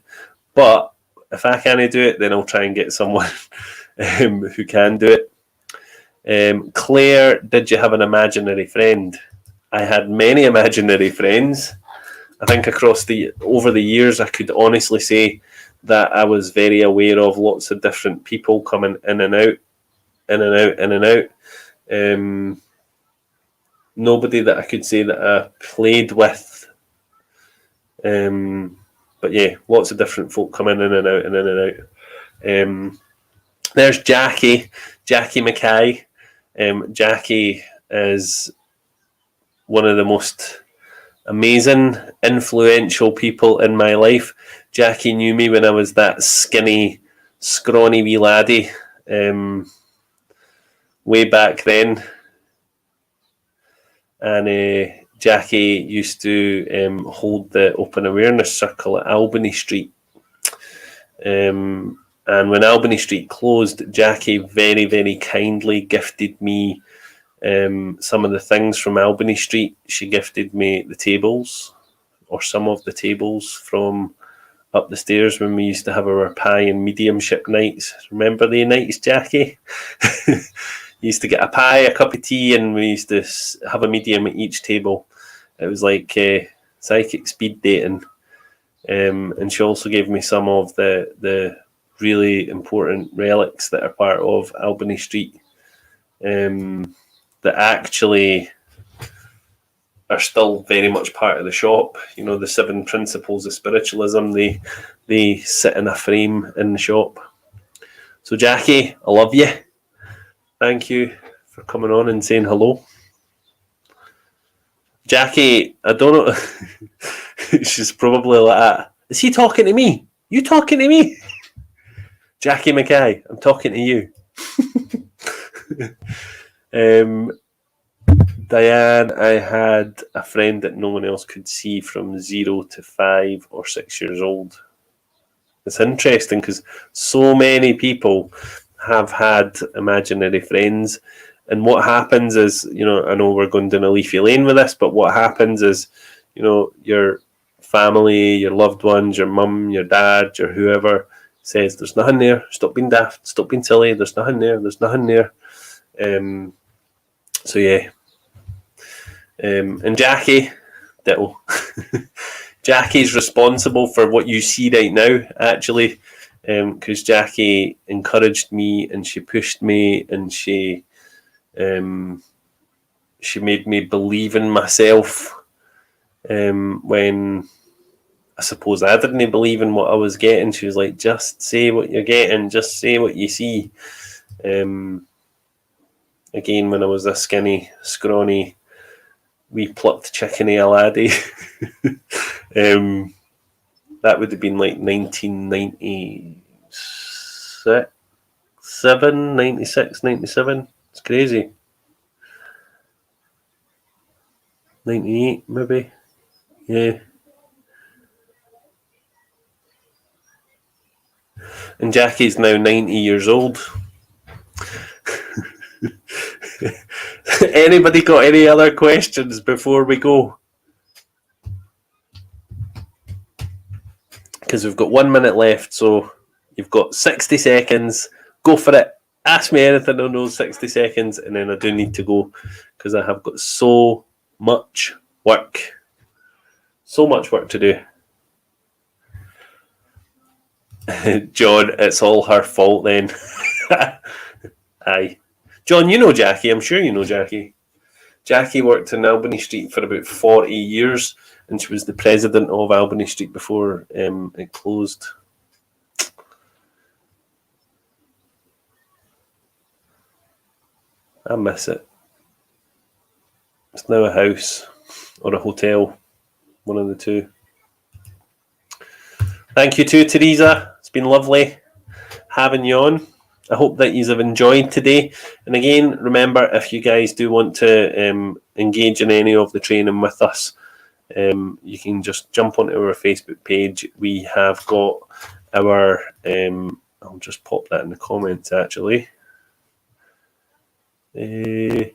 But if I can't do it, then I'll try and get someone who can do it. Claire, did you have an imaginary friend? I had many imaginary friends. I think over the years, I could honestly say that I was very aware of lots of different people coming in and out, in and out, in and out. Nobody that I could say that I played with, but yeah, lots of different folk coming in and out and in and out. There's Jackie Mackay. Jackie is one of the most amazing, influential people in my life. Jackie knew me when I was that skinny, scrawny wee laddie. Way back then, and Jackie used to hold the Open Awareness Circle at Albany Street, and when Albany Street closed, Jackie very, very kindly gifted me some of the things from Albany Street. She gifted me the tables, or some of the tables from up the stairs when we used to have our pie and mediumship nights. Remember the nights, Jackie? You used to get a pie, a cup of tea, and we used to have a medium at each table. It was like psychic speed dating. And she also gave me some of the really important relics that are part of Albany Street, that actually are still very much part of the shop. The 7 principles of spiritualism, they sit in a frame in the shop. So Jackie, I love you. Thank you for coming on and saying hello. Jackie, I don't know. She's probably like that. Is he talking to me? You talking to me? Jackie Mackay, I'm talking to you. Diane, I had a friend that no one else could see from 0 to 5 or 6 years old. It's interesting because so many people have had imaginary friends, and what happens is, I know we're going down a leafy lane with this, but what happens is, your family, your loved ones, your mum, your dad, your whoever says, there's nothing there, stop being daft, stop being silly, there's nothing there. So yeah. And Jackie, ditto. Jackie's responsible for what you see right now, actually, because Jackie encouraged me and she pushed me and she made me believe in myself when I suppose I didn't believe in what I was getting. She was like, just say what you're getting, just say what you see. Again, when I was a skinny, scrawny, wee plucked chickeny a laddie. That would have been like 1996, 97. It's crazy. 98, maybe. Yeah. And Jackie's now 90 years old. Anybody got any other questions before we go? Because we've got 1 minute left, so you've got 60 seconds. Go for it. Ask me anything in those 60 seconds, and then I do need to go because I have got so much work. So much work to do. John, it's all her fault then. Aye. John, you know Jackie. I'm sure you know Jackie. Jackie worked in Albany Street for about 40 years, and she was the president of Albany Street before it closed. I miss it. It's now a house or a hotel, one of the two. Thank you to Teresa. It's been lovely having you on. I hope that you have enjoyed today. And again, remember, if you guys do want to engage in any of the training with us, you can just jump onto our Facebook page. We have got our, I'll just pop that in the comments actually. I'll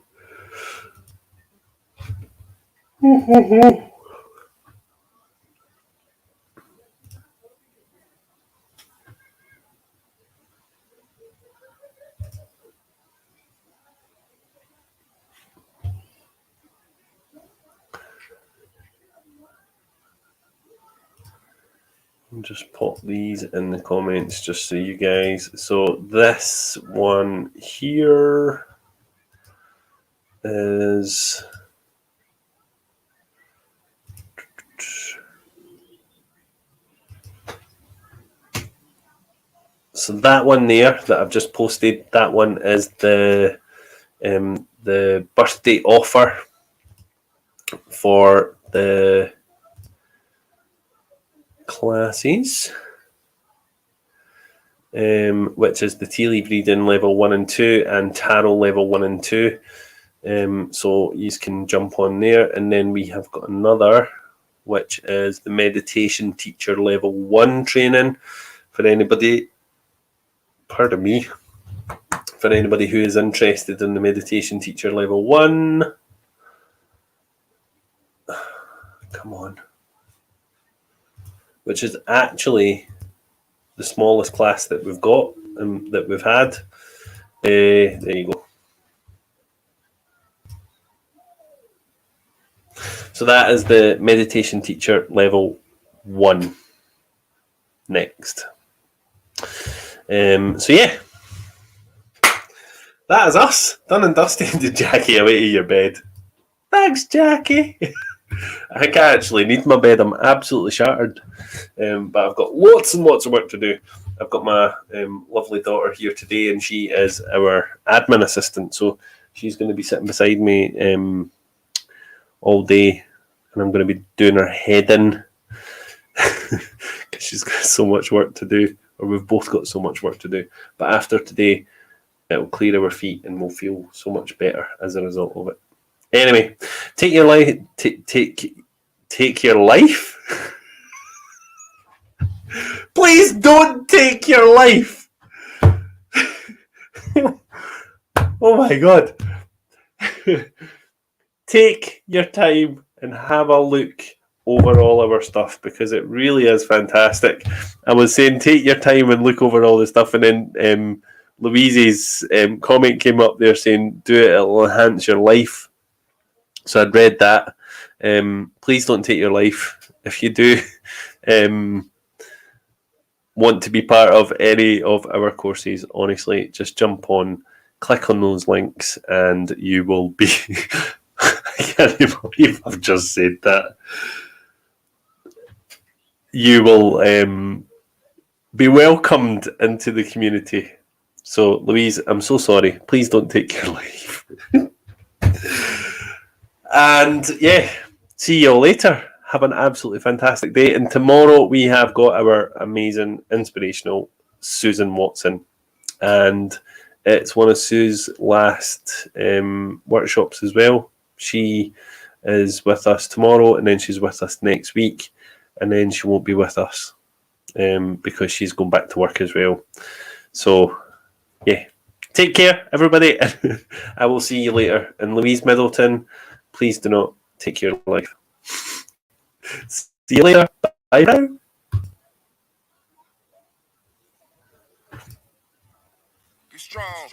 just pop these in the comments just so you guys. So this one here is so that one there that I've just posted, that one is the birthday offer for the classes, which is the tea leaf reading level 1 and 2 and tarot level 1 and 2. So you can jump on there, and then we have got another, which is the meditation teacher level 1 training for anybody. Pardon me. For anybody who is interested in the meditation teacher level 1. Come on. Which is actually the smallest class that we've got and that we've had. There you go. So that is the meditation teacher level 1 next. So yeah, that is us done and dusted. Jackie, away to your bed. Thanks, Jackie. I think I actually need my bed. I'm absolutely shattered, but I've got lots and lots of work to do. I've got my lovely daughter here today, and she is our admin assistant, so she's going to be sitting beside me all day, and I'm going to be doing her head in because she's got so much work to do, or we've both got so much work to do. But after today, it'll clear our feet, and we'll feel so much better as a result of it. Anyway, take your life. Take your life. Please don't take your life. Oh my God. Take your time and have a look over all our stuff, because it really is fantastic. I was saying take your time and look over all the stuff, and then Louise's comment came up there saying do it, it'll enhance your life. So I'd read that. Please don't take your life. If you do want to be part of any of our courses, honestly, just jump on, click on those links, and you will be... I can't believe I've just said that. You will be welcomed into the community. So, Louise, I'm so sorry. Please don't take your life. And yeah, see you all later. Have an absolutely fantastic day. And tomorrow we have got our amazing, inspirational Susan Watson. And it's one of Sue's last workshops as well. She is with us tomorrow, and then she's with us next week. And then she won't be with us because she's going back to work as well. So, yeah, Take care, everybody. I will see you later. And Louise Middleton, please do not take your life. See you later. Bye now. Be strong.